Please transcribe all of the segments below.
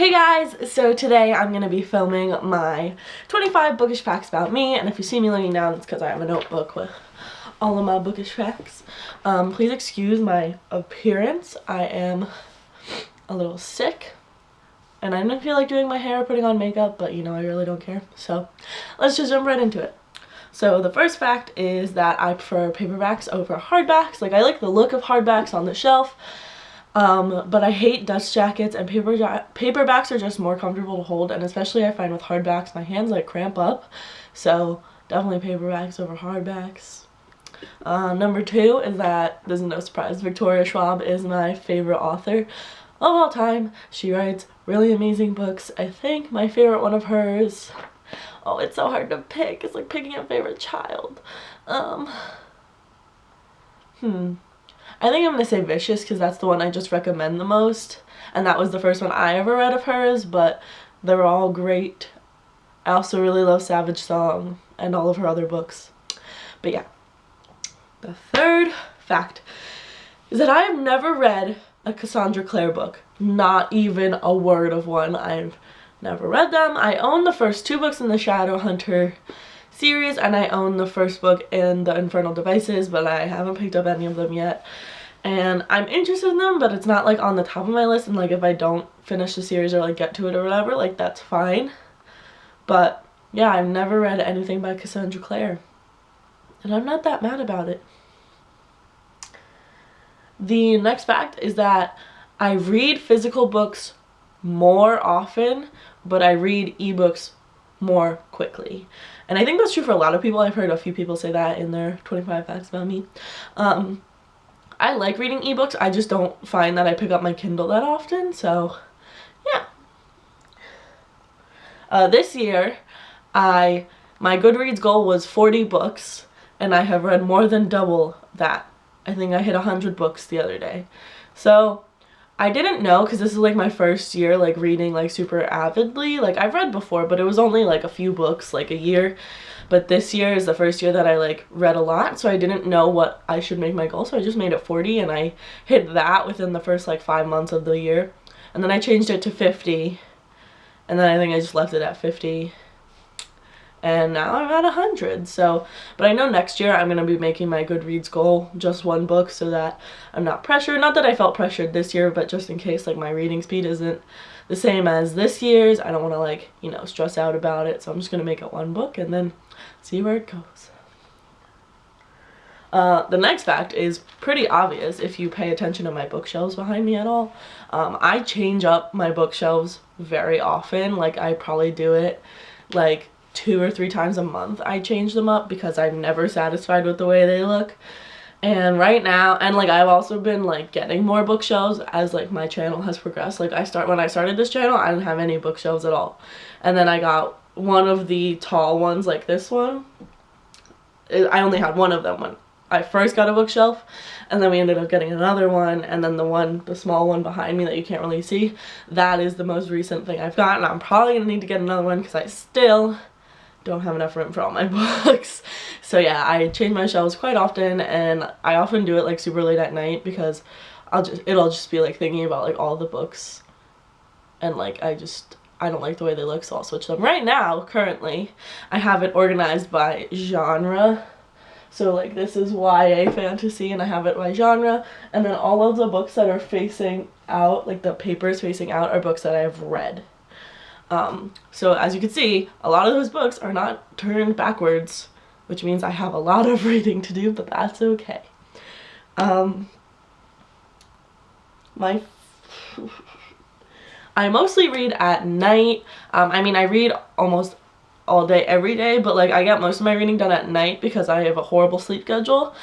Hey guys, so today I'm going to be filming my 25 bookish facts about me, and if you see me looking down, it's because I have a notebook with all of my bookish facts. Please excuse my appearance. I am a little sick, and I didn't feel like doing my hair or putting on makeup, but you know, I really don't care. So let's just jump right into it. So the first fact is that I prefer paperbacks over hardbacks. Like, I like the look of hardbacks on the shelf. But I hate dust jackets, and paperbacks are just more comfortable to hold, and especially I find with hardbacks my hands like cramp up, so definitely paperbacks over hardbacks. Number two is that, this is no surprise, Victoria Schwab is my favorite author of all time. She writes really amazing books. I think my favorite one of hers, oh, it's so hard to pick, it's like picking a favorite child. I think I'm going to say Vicious because that's the one I just recommend the most, and that was the first one I ever read of hers, but they were all great. I also really love Savage Song and all of her other books. But yeah, the third fact is that I have never read a Cassandra Clare book, not even a word of one. I've never read them. I own the first two books in the Shadowhunter series, and I own the first book in the Infernal Devices, but I haven't picked up any of them yet. And I'm interested in them, but it's not like on the top of my list, and like if I don't finish the series or like get to it or whatever, like that's fine. But yeah, I've never read anything by Cassandra Clare, and I'm not that mad about it. The next fact is that I read physical books more often, but I read ebooks more quickly. And I think that's true for a lot of people. I've heard a few people say that in their 25 facts about me. I like reading ebooks, I just don't find that I pick up my Kindle that often, so yeah. This year, my GoodReads goal was 40 books, and I have read more than double that. I think I hit 100 books the other day. So I didn't know, because this is like my first year like reading like super avidly. Like, I've read before, but it was only like a few books like a year. But this year is the first year that I like read a lot, so I didn't know what I should make my goal, so I just made it 40, and I hit that within the first like 5 months of the year. And then I changed it to 50, and then I think I just left it at 50. And now I'm at 100, so, but I know next year I'm going to be making my GoodReads goal just one book so that I'm not pressured. Not that I felt pressured this year, but just in case like my reading speed isn't the same as this year's, I don't want to like, you know, stress out about it, so I'm just going to make it one book and then see where it goes. The next fact is pretty obvious if you pay attention to my bookshelves behind me at all. I change up my bookshelves very often, like I probably do it like 2 or 3 times a month. I change them up because I'm never satisfied with the way they look. And right now, and like I've also been like getting more bookshelves as like my channel has progressed. Like when I started this channel, I didn't have any bookshelves at all. And then I got one of the tall ones, like this one. I only had one of them when I first got a bookshelf, and then we ended up getting another one, and then the small one behind me that you can't really see, that is the most recent thing I've got, and I'm probably gonna need to get another one because I still don't have enough room for all my books. So yeah, I change my shelves quite often, and I often do it like super late at night because it'll just be like thinking about like all the books, and like I don't like the way they look, so I'll switch them. Right now, currently, I have it organized by genre. So like this is YA fantasy, and I have it by genre, and then all of the books that are facing out, like the papers facing out, are books that I have read. So as you can see, a lot of those books are not turned backwards, which means I have a lot of reading to do, but that's okay. I mostly read at night. I mean, I read almost all day, every day, but like I get most of my reading done at night because I have a horrible sleep schedule.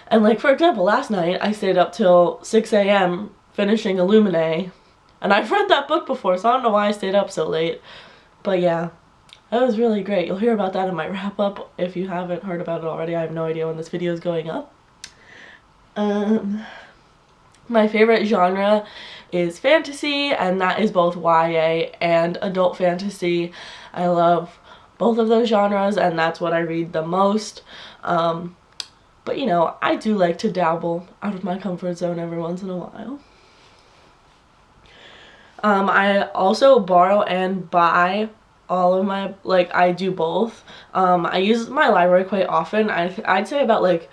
And like, for example, last night I stayed up till 6 a.m. finishing Illuminae. And I've read that book before, so I don't know why I stayed up so late. But yeah, that was really great. You'll hear about that in my wrap-up if you haven't heard about it already. I have no idea when this video is going up. My favorite genre is fantasy, and that is both YA and adult fantasy. I love both of those genres, and that's what I read the most. But you know, I do like to dabble out of my comfort zone every once in a while. I also borrow and buy all of my, like, I do both. I use my library quite often. I'd say about like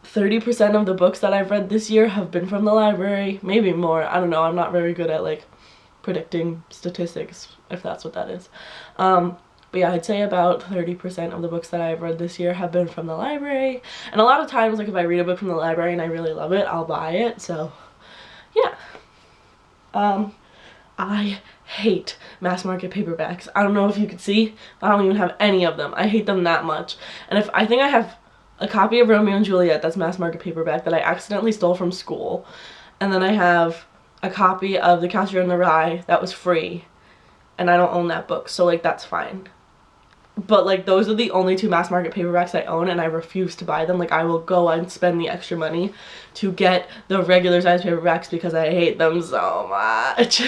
30% of the books that I've read this year have been from the library, maybe more. I don't know. I'm not very good at like predicting statistics, if that's what that is. But yeah, I'd say about 30% of the books that I've read this year have been from the library. And a lot of times, like, if I read a book from the library and I really love it, I'll buy it. So yeah. I hate mass market paperbacks. I don't know if you could see, but I don't even have any of them. I hate them that much. And if I think I have a copy of Romeo and Juliet that's mass market paperback that I accidentally stole from school. And then I have a copy of The Catcher in the Rye that was free. And I don't own that book, so like that's fine. But like those are the only two mass market paperbacks I own, and I refuse to buy them. Like I will go and spend the extra money to get the regular size paperbacks because I hate them so much.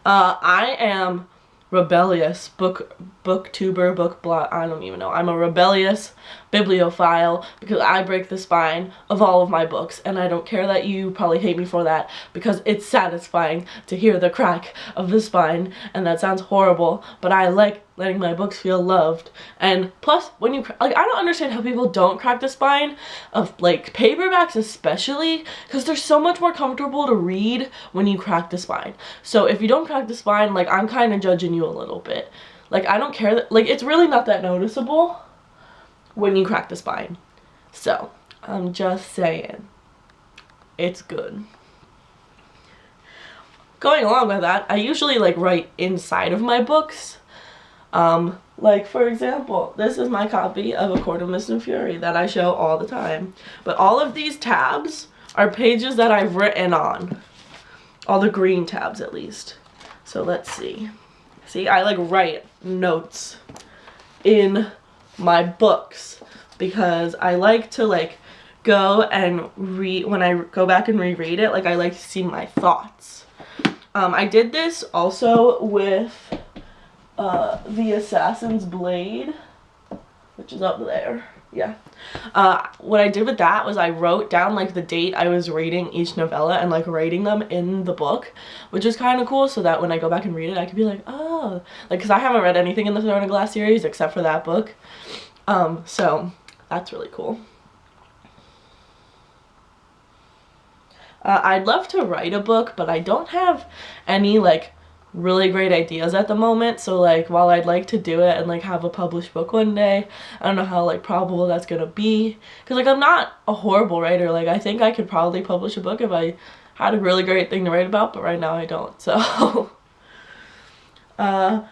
I am rebellious, booktuber, I don't even know. I'm a rebellious bibliophile because I break the spine of all of my books, and I don't care that you probably hate me for that because it's satisfying to hear the crack of the spine, and that sounds horrible, but I like letting my books feel loved. And plus, when you, like, I don't understand how people don't crack the spine of, like, paperbacks especially, because they're so much more comfortable to read when you crack the spine. So if you don't crack the spine, like, I'm kind of judging you a little bit. Like, I don't care that, like, it's really not that noticeable when you crack the spine. So, I'm just saying, it's good. Going along with that, I usually, like, write inside of my books. Like, for example, this is my copy of A Court of Mist and Fury that I show all the time. But all of these tabs are pages that I've written on. All the green tabs, at least. So, let's see. See, I, like, write notes in my books because I like to, like, go and read, when I go back and reread it, like, I like to see my thoughts. I did this also with The Assassin's Blade, which is up there. Yeah. What I did with that was I wrote down, like, the date I was reading each novella and, like, writing them in the book, which is kind of cool, so that when I go back and read it, I could be like, oh, like, because I haven't read anything in the Throne of Glass series except for that book. So that's really cool. I'd love to write a book, but I don't have any, like, really great ideas at the moment. So, like, while I'd like to do it and, like, have a published book one day, I don't know how, like, probable that's gonna be. Because, like, I'm not a horrible writer. Like, I think I could probably publish a book if I had a really great thing to write about, but right now I don't. So,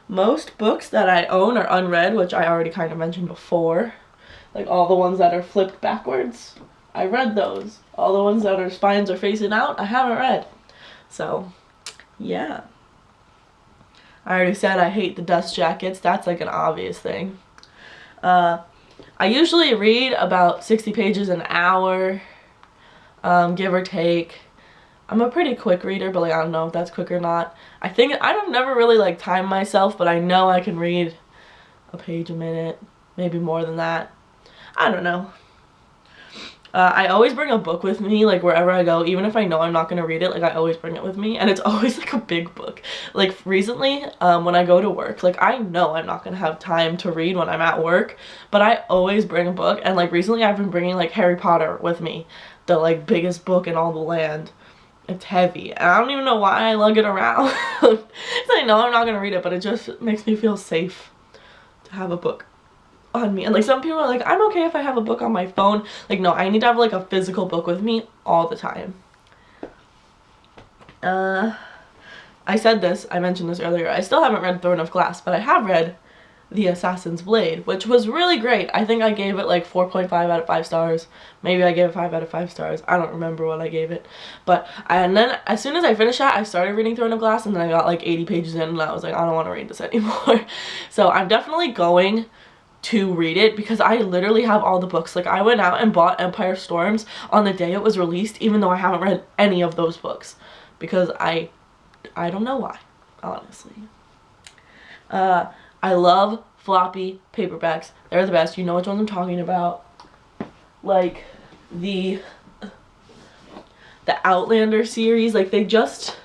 most books that I own are unread, which I already kind of mentioned before. Like, all the ones that are flipped backwards, I read those. All the ones that are spines are facing out, I haven't read. So, yeah. I already said I hate the dust jackets. That's like an obvious thing. I usually read about 60 pages an hour, give or take. I'm a pretty quick reader, but like I don't know if that's quick or not. I don't never really like time myself, but I know I can read a page a minute, maybe more than that. I don't know. I always bring a book with me, like, wherever I go, even if I know I'm not going to read it, like, I always bring it with me, and it's always, like, a big book. Like, recently, when I go to work, like, I know I'm not going to have time to read when I'm at work, but I always bring a book, and, like, recently I've been bringing, like, Harry Potter with me, the, like, biggest book in all the land. It's heavy, and I don't even know why I lug it around. I know I'm not going to read it, but it just makes me feel safe to have a book on me. And like some people are like, I'm okay if I have a book on my phone. Like, no, I need to have like a physical book with me all the time. I said this, I mentioned this earlier, I still haven't read Throne of Glass, but I have read The Assassin's Blade, which was really great. I think I gave it like 4.5 out of 5 stars. Maybe I gave it 5 out of 5 stars. I don't remember what I gave it. But, and then as soon as I finished that, I started reading Throne of Glass, and then I got like 80 pages in, and I was like, I don't want to read this anymore. So I'm definitely going to read it because I literally have all the books. Like, I went out and bought Empire Storms on the day it was released, even though I haven't read any of those books, because I don't know why, honestly. I love floppy paperbacks. They're the best. You know which ones I'm talking about. Like the the Outlander series, like they just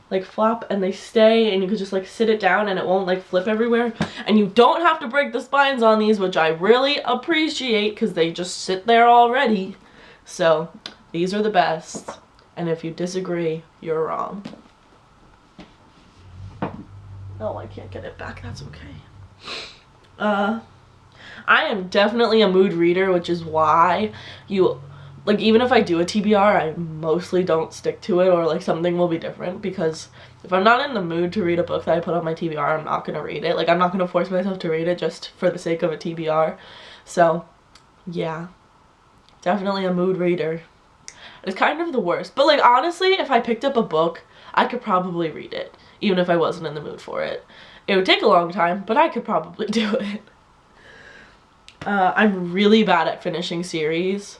like flop and they stay, and you could just like sit it down and it won't like flip everywhere, and you don't have to break the spines on these, which I really appreciate because they just sit there already. So these are the best, and if you disagree, you're wrong. Oh, I can't get it back, that's okay. I am definitely a mood reader, which is why like, even if I do a TBR, I mostly don't stick to it, or like something will be different, because if I'm not in the mood to read a book that I put on my TBR, I'm not gonna read it. Like, I'm not gonna force myself to read it just for the sake of a TBR. So yeah, definitely a mood reader. It's kind of the worst, but like honestly, if I picked up a book, I could probably read it even if I wasn't in the mood for it. It would take a long time, but I could probably do it. I'm really bad at finishing series.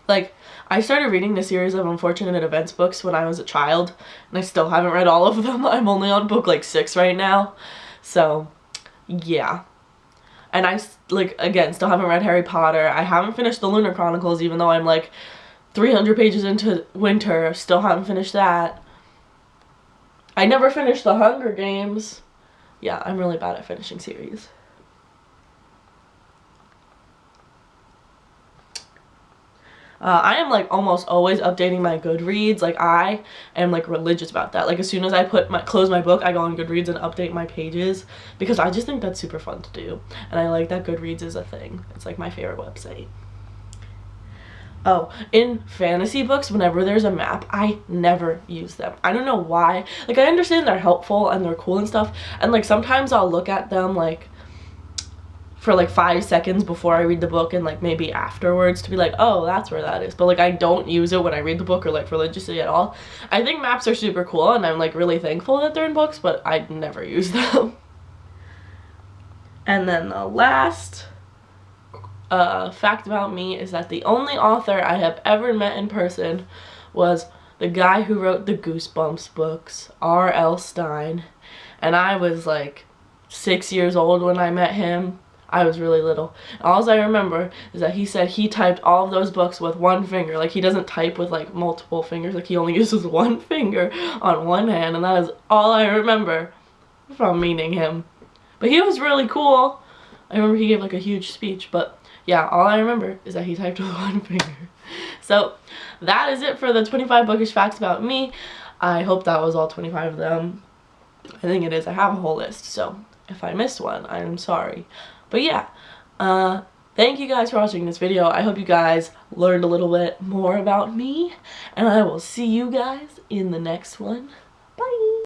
Like, I started reading the series of Unfortunate Events books when I was a child, and I still haven't read all of them. I'm only on book like 6 right now. So yeah. And I, like, again, still haven't read Harry Potter. I haven't finished the Lunar Chronicles, even though I'm like 300 pages into Winter. Still haven't finished that. I never finished the Hunger Games. Yeah, I'm really bad at finishing series. I am like almost always updating my GoodReads. Like, I am like religious about that. Like, as soon as I close my book, I go on GoodReads and update my pages, because I just think that's super fun to do, and I like that GoodReads is a thing. It's like my favorite website. Oh, in fantasy books, whenever there's a map, I never use them. I don't know why. Like, I understand they're helpful and they're cool and stuff, and like sometimes I'll look at them like for like 5 seconds before I read the book, and like maybe afterwards to be like, oh, that's where that is. But like, I don't use it when I read the book, or like religiously at all. I think maps are super cool, and I'm like really thankful that they're in books, but I never use them. And then the last fact about me is that the only author I have ever met in person was the guy who wrote the Goosebumps books, R.L. Stine. And I was like 6 years old when I met him. I was really little. All I remember is that he said he typed all of those books with one finger. Like, he doesn't type with like multiple fingers. Like, he only uses one finger on one hand, and that is all I remember from meeting him. But he was really cool. I remember he gave like a huge speech, but yeah, all I remember is that he typed with one finger. So that is it for the 25 bookish facts about me. I hope that was all 25 of them. I think it is. I have a whole list, so if I missed one, I'm sorry. But yeah, thank you guys for watching this video. I hope you guys learned a little bit more about me, and I will see you guys in the next one. Bye!